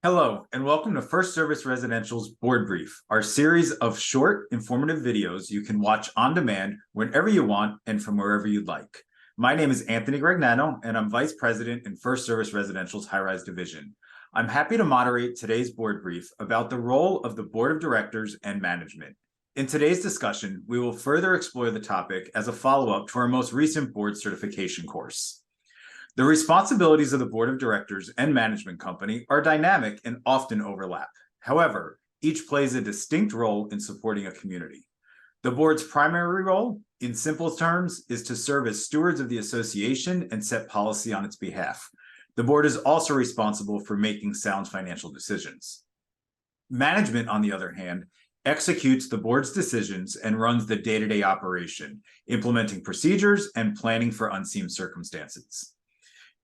Hello, and welcome to First Service Residential's Board Brief, our series of short, informative videos you can watch on demand whenever you want and from wherever you'd like. My name is Anthony Gregnano, and I'm Vice President in First Service Residential's High-Rise Division. I'm happy to moderate today's board brief about the role of the Board of Directors and management. In today's discussion, we will further explore the topic as a follow-up to our most recent board certification course. The responsibilities of the Board of Directors and management company are dynamic and often overlap. However, each plays a distinct role in supporting a community. The board's primary role, in simple terms, is to serve as stewards of the association and set policy on its behalf. The board is also responsible for making sound financial decisions. Management, on the other hand, executes the board's decisions and runs the day-to-day operation, implementing procedures and planning for unseen circumstances.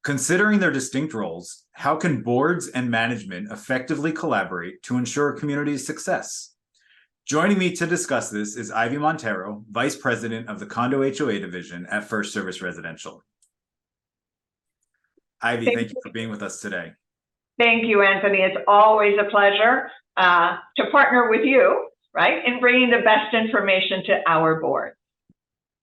Considering their distinct roles, how can boards and management effectively collaborate to ensure a community's success? Joining me to discuss this is Ivy Montero, Vice President of the Condo HOA Division at First Service Residential. Ivy, thank you for being with us today. Thank you, Anthony. It's always a pleasure to partner with you, right, in bringing the best information to our board.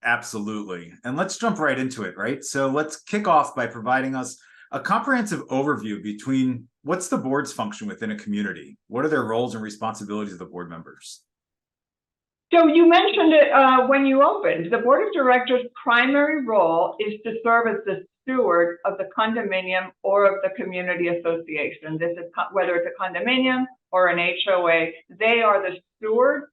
Absolutely. And let's jump right into it, right? So let's kick off by providing us a comprehensive overview between what's the board's function within a community? What are their roles and responsibilities of the board members? So you mentioned it when you opened. The Board of Directors' primary role is to serve as the steward of the condominium or of the community association. This is whether it's a condominium or an HOA, they are the stewards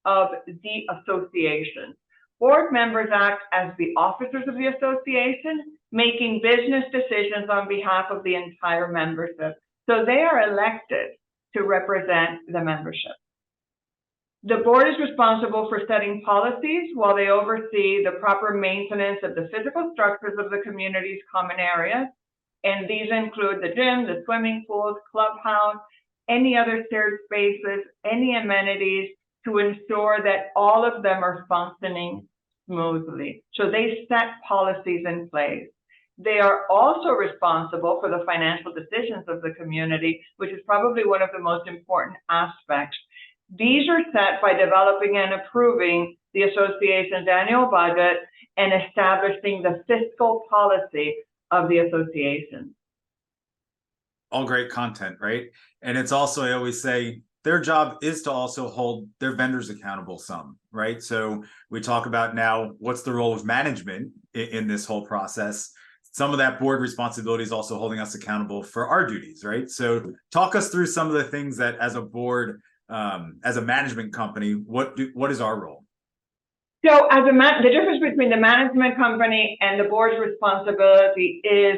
of the association. Board members act as the officers of the association, making business decisions on behalf of the entire membership. So they are elected to represent the membership. The board is responsible for setting policies while they oversee the proper maintenance of the physical structures of the community's common areas. And these include the gym, the swimming pools, clubhouse, any other shared spaces, any amenities, to ensure that all of them are functioning smoothly. So they set policies in place. They are also responsible for the financial decisions of the community, which is probably one of the most important aspects. These are set by developing and approving the association's annual budget and establishing the fiscal policy of the association. All great content, right? And it's also, I always say, their job is to also hold their vendors accountable some, right? So we talk about now what's the role of management in this whole process. Some of that board responsibility is also holding us accountable for our duties, right? So talk us through some of the things that as a board, as a management company, what is our role? So the difference between the management company and the board's responsibility is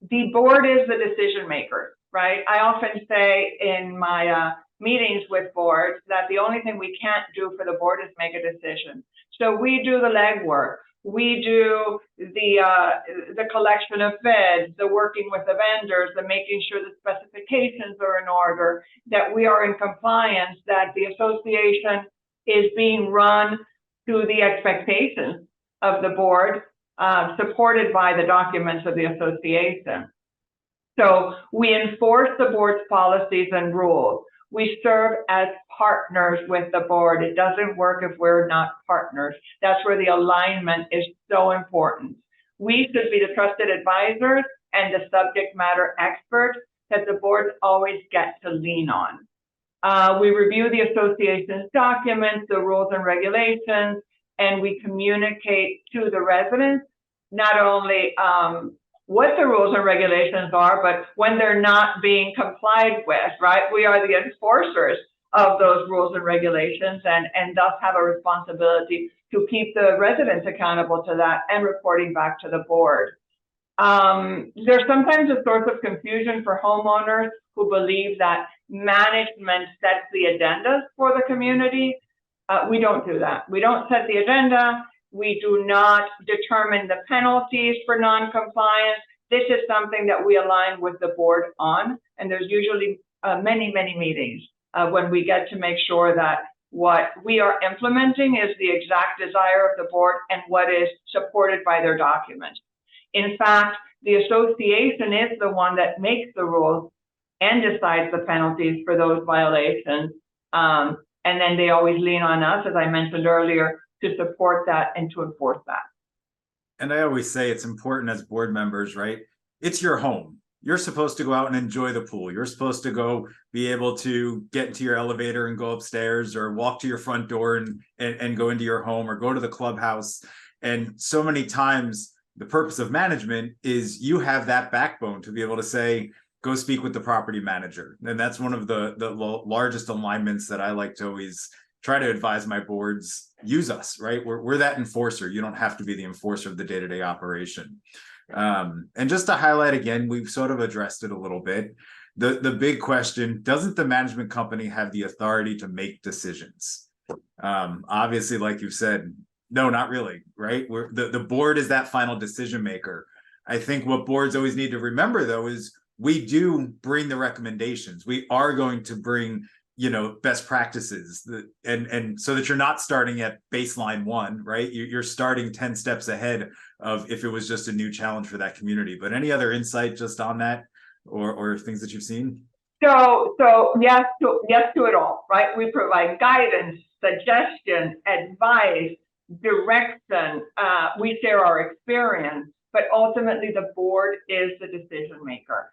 the board is the decision maker, right? I often say in my meetings with boards that the only thing we can't do for the board is make a decision. So we do the legwork, we do the collection of bids, the working with the vendors, the making sure the specifications are in order, that we are in compliance, that the association is being run to the expectations of the board, supported by the documents of the association. So we enforce the board's policies and rules. We serve as partners with the board. It doesn't work if we're not partners. That's where the alignment is so important. We should be the trusted advisors and the subject matter experts that the boards always get to lean on. We review the association's documents, the rules and regulations, and we communicate to the residents not only what the rules and regulations are, but when they're not being complied with, right? We are the enforcers of those rules and regulations and thus have a responsibility to keep the residents accountable to that and reporting back to the board. There's sometimes a source of confusion for homeowners who believe that management sets the agendas for the community. We don't do that. We don't set the agenda. We do not determine the penalties for non-compliance. This is something that we align with the board on, and there's usually many meetings when we get to make sure that what we are implementing is the exact desire of the board and what is supported by their documents. In fact, the association is the one that makes the rules and decides the penalties for those violations. And then they always lean on us, as I mentioned earlier, to support that and to enforce that. And I always say it's important as board members, right? It's your home. You're supposed to go out and enjoy the pool. You're supposed to go be able to get into your elevator and go upstairs, or walk to your front door and go into your home, or go to the clubhouse. And so many times the purpose of management is you have that backbone to be able to say, go speak with the property manager. And that's one of the largest alignments that I like to always try to advise my boards. Use us, right? We're that enforcer. You don't have to be the enforcer of the day-to-day operation. And just to highlight again, we've sort of addressed it a little bit. The big question, doesn't the management company have the authority to make decisions? Obviously, like you've said, no, not really, right? The board is that final decision maker. I think what boards always need to remember, though, is we do bring the recommendations. We are going to bring, best practices, and so that you're not starting at baseline one, right? You're starting 10 steps ahead of if it was just a new challenge for that community. But any other insight just on that, or things that you've seen? So yes to it all, right? We provide guidance, suggestion, advice, direction. We share our experience, but ultimately the board is the decision maker.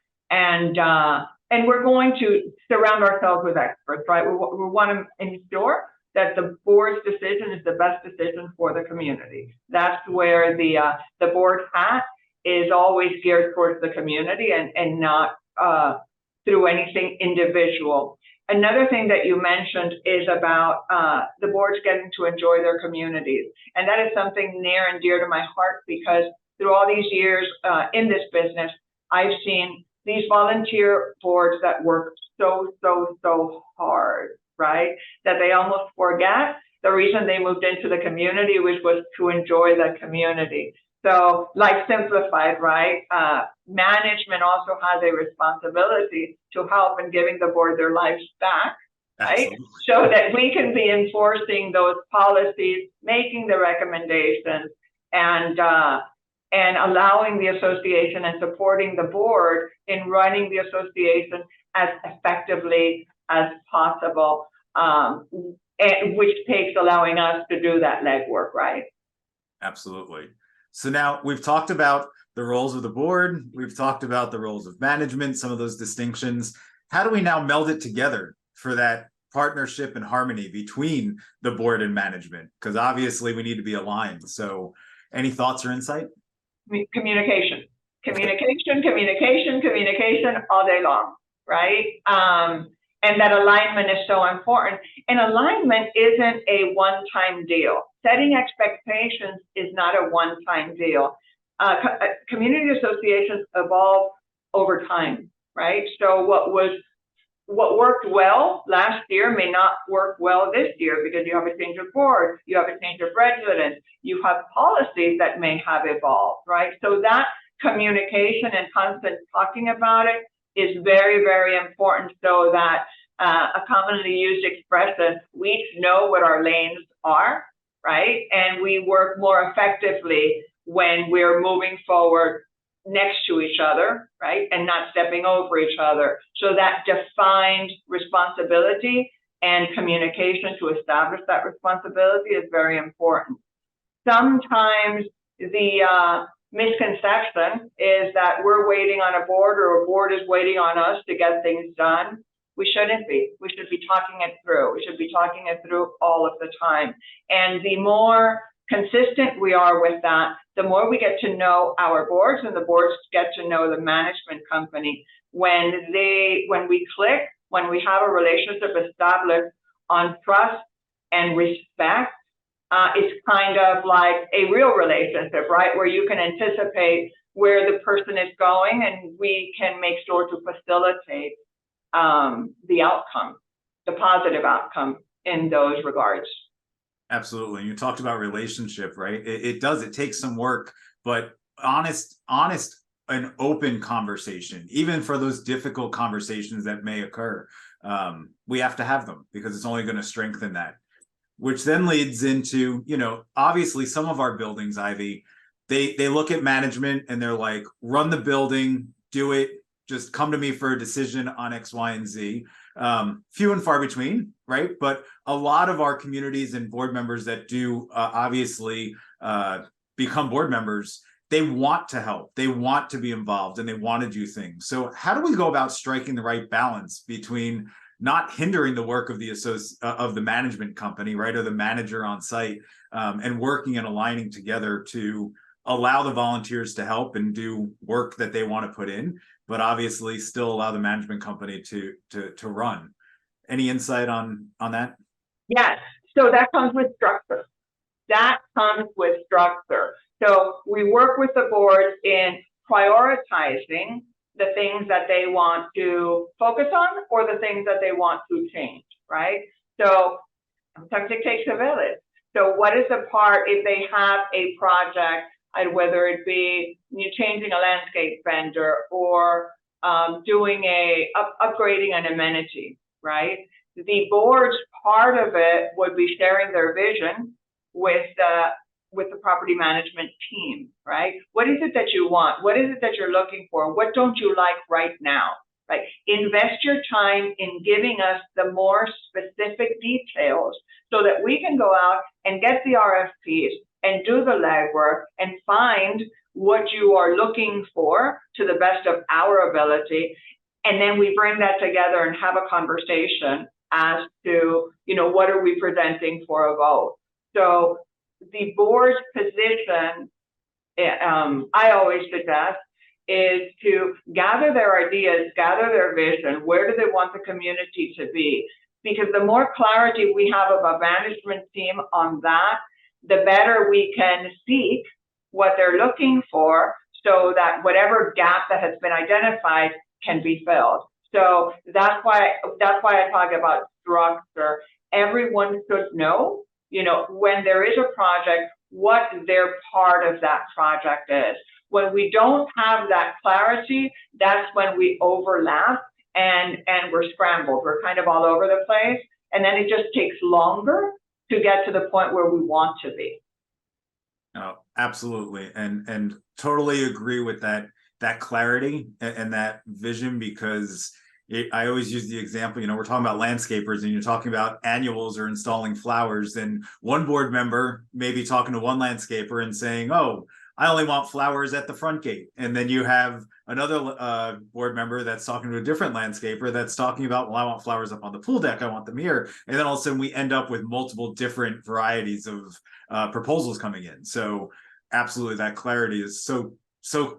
And we're going to surround ourselves with experts, right? We want to ensure that the board's decision is the best decision for the community. That's where the board hat is always geared towards the community and not through anything individual. Another thing that you mentioned is about the boards getting to enjoy their communities. And that is something near and dear to my heart, because through all these years in this business, I've seen these volunteer boards that work so hard, right? That they almost forget the reason they moved into the community, which was to enjoy the community. So, like simplified, right? Management also has a responsibility to help in giving the board their lives back, right? Absolutely. So that we can be enforcing those policies, making the recommendations, and allowing the association and supporting the board in running the association as effectively as possible, which takes allowing us to do that legwork, right? Absolutely. So now we've talked about the roles of the board, we've talked about the roles of management, some of those distinctions. How do we now meld it together for that partnership and harmony between the board and management? Because obviously we need to be aligned. So any thoughts or insight? Communication all day long, right? And that alignment is so important. And alignment isn't a one-time deal. Setting expectations is not a one-time deal. Community associations evolve over time, right? So what worked well last year may not work well this year, because you have a change of board, you have a change of residents, you have policies that may have evolved, right? So that communication and constant talking about it is very, very important, so that a commonly used expression, we each know what our lanes are, right? And we work more effectively when we're moving forward next to each other, right? And not stepping over each other. So that defined responsibility and communication to establish that responsibility is very important. Sometimes the misconception is that we're waiting on a board, or a board is waiting on us to get things done. We shouldn't be. We should be talking it through. We should be talking it through all of the time. And the more consistent we are with that, the more we get to know our boards, and the boards get to know the management company. When we click, when we have a relationship established on trust and respect, it's kind of like a real relationship, right? Where you can anticipate where the person is going, and we can make sure to facilitate the outcome, the positive outcome in those regards. Absolutely. You talked about relationship, right? It takes some work, but honest and open conversation, even for those difficult conversations that may occur, we have to have them, because it's only going to strengthen that. Which then leads into, obviously some of our buildings, Ivy, they look at management and they're like, run the building, do it, just come to me for a decision on X, Y, and Z. Few and far between, right? But a lot of our communities and board members that do obviously become board members, they want to help, they want to be involved, and they want to do things. So how do we go about striking the right balance between not hindering the work of the management company, right, or the manager on site, and working and aligning together to allow the volunteers to help and do work that they want to put in, but obviously still allow the management company to run? Any insight on that? Yes. So that comes with structure. That comes with structure. So we work with the board in prioritizing the things that they want to focus on or the things that they want to change, right? So sometimes it takes a village. So what is the part if they have a project, and whether it be changing a landscape vendor or doing upgrading an amenity, right? The board's part of it would be sharing their vision with the property management team, right? What is it that you want? What is it that you're looking for? What don't you like right now? Right? Invest your time in giving us the more specific details so that we can go out and get the RFPs and do the legwork and find what you are looking for to the best of our ability. And then we bring that together and have a conversation as to, what are we presenting for a vote? So the board's position, I always suggest, is to gather their ideas, gather their vision. Where do they want the community to be? Because the more clarity we have of a management team on that, the better we can seek what they're looking for so that whatever gap that has been identified can be filled. So that's why I talk about structure. Everyone should know, when there is a project, what their part of that project is. When we don't have that clarity, that's when we overlap and we're scrambled. We're kind of all over the place. And then it just takes longer to get to the point where we want to be. Oh, absolutely. And totally agree with that clarity and that vision, because I always use the example, we're talking about landscapers and you're talking about annuals or installing flowers, and one board member may be talking to one landscaper and saying, oh, I only want flowers at the front gate. And then you have another board member that's talking to a different landscaper that's talking about, well, I want flowers up on the pool deck, I want them here. And then all of a sudden we end up with multiple different varieties of proposals coming in. So absolutely, that clarity is so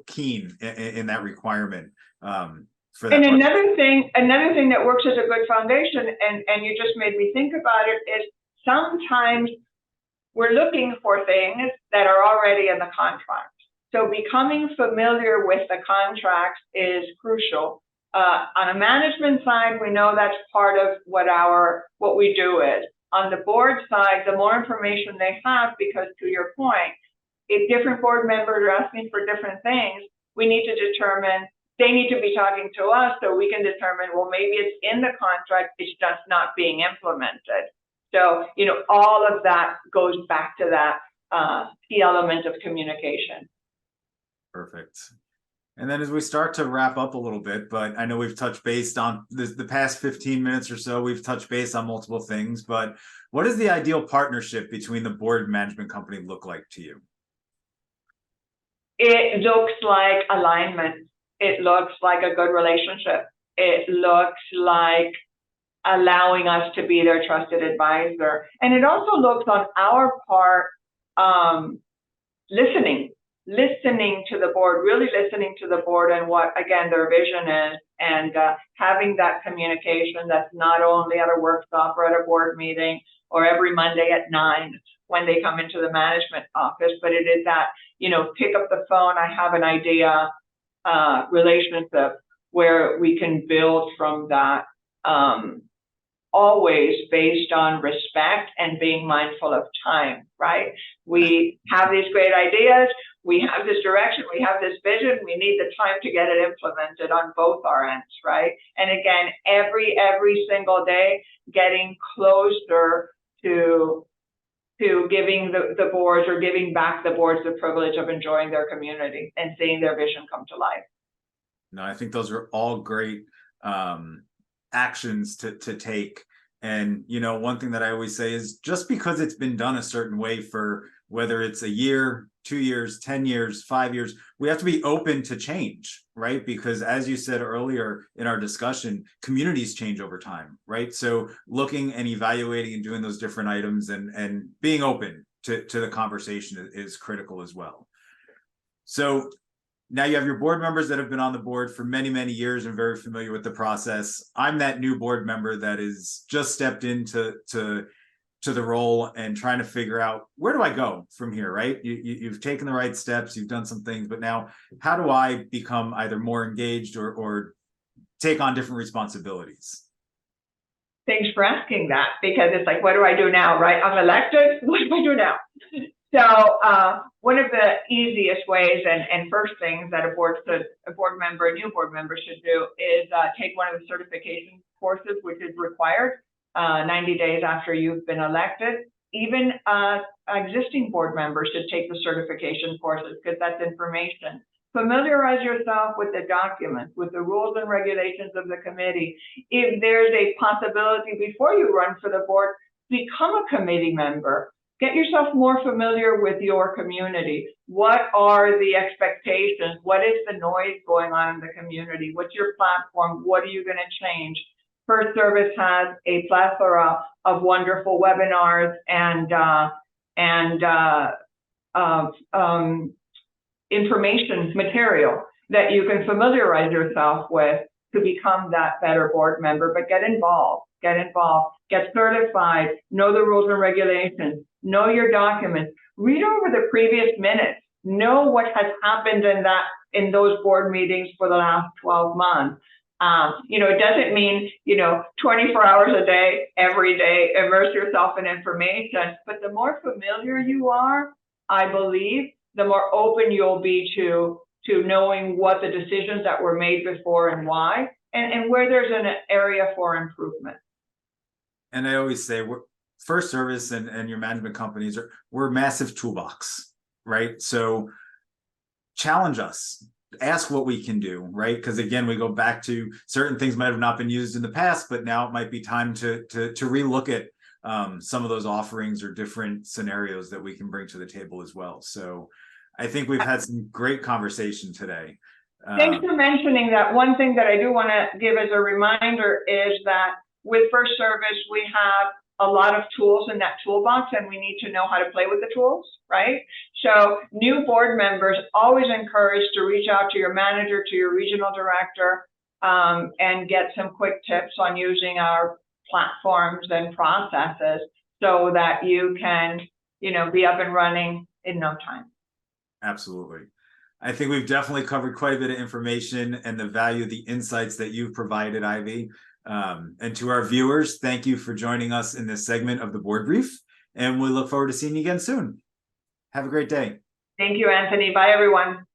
keen in that requirement. For that. And another thing that works as a good foundation, and you just made me think about it, is sometimes we're looking for things that are already in the contract. So becoming familiar with the contracts is crucial. On a management side, we know that's part of what we do is. On the board side, the more information they have, because to your point, if different board members are asking for different things, we need to determine, they need to be talking to us so we can determine, well, maybe it's in the contract, it's just not being implemented. So, all of that goes back to that key element of communication. Perfect. And then as we start to wrap up a little bit, but I know we've touched base on the past 15 minutes or so, we've touched base on multiple things, but what does the ideal partnership between the board and management company look like to you? It looks like alignment. It looks like a good relationship. It looks like allowing us to be their trusted advisor. And it also looks on our part, listening to the board, really listening to the board and what, again, their vision is, and having that communication that's not only at a workshop or at a board meeting or every Monday at 9 when they come into the management office, but it is that, pick up the phone, I have an idea, relationship where we can build from that, always based on respect and being mindful of time, right? We have these great ideas, we have this direction, we have this vision, we need the time to get it implemented on both our ends, right? And again, every single day, getting closer to giving the boards or giving back the boards the privilege of enjoying their community and seeing their vision come to life. No, I think those are all great actions to take. And, you know, one thing that I always say is just because it's been done a certain way for whether it's a year, 2 years, 10 years, 5 years, we have to be open to change, right? Because as you said earlier in our discussion, communities change over time, right? So looking and evaluating and doing those different items and being open to the conversation is critical as well. So now you have your board members that have been on the board for many, many years and very familiar with the process. I'm that new board member that is just stepped into the role and trying to figure out, where do I go from here, right? You've taken the right steps, you've done some things, but now how do I become either more engaged or take on different responsibilities? Thanks for asking that, because it's like, what do I do now, right? I'm elected, what do I do now? So one of the easiest ways and first things that a new board member should do is take one of the certification courses, which is required 90 days after you've been elected. Even existing board members should take the certification courses, because that's information. Familiarize yourself with the documents, with the rules and regulations of the committee. If there's a possibility before you run for the board, become a committee member. Get yourself more familiar with your community. What are the expectations? What is the noise going on in the community? What's your platform? What are you going to change? First Service has a plethora of wonderful webinars and information material that you can familiarize yourself with to become that better board member. But get involved, get certified, know the rules and regulations, know your documents, read over the previous minutes, know what has happened in those board meetings for the last 12 months. It doesn't mean, 24 hours a day, every day, immerse yourself in information, but the more familiar you are, I believe, the more open you'll be to knowing what the decisions that were made before and why, and where there's an area for improvement. And I always say, First Service and your management companies we're a massive toolbox, right? So challenge us, ask what we can do, right? Because again, we go back to certain things might have not been used in the past, but now it might be time to relook at some of those offerings or different scenarios that we can bring to the table as well. So I think we've had some great conversation today. Thanks for mentioning that. One thing that I do want to give as a reminder is that with First Service, we have a lot of tools in that toolbox, and we need to know how to play with the tools, right? So new board members always encouraged to reach out to your manager, to your regional director, and get some quick tips on using our platforms and processes so that you can, be up and running in no time. Absolutely. I think we've definitely covered quite a bit of information and the value of the insights that you've provided, Ivy. And to our viewers, thank you for joining us in this segment of the Board Brief, and we look forward to seeing you again soon. Have a great day. Thank you, Anthony. Bye, everyone.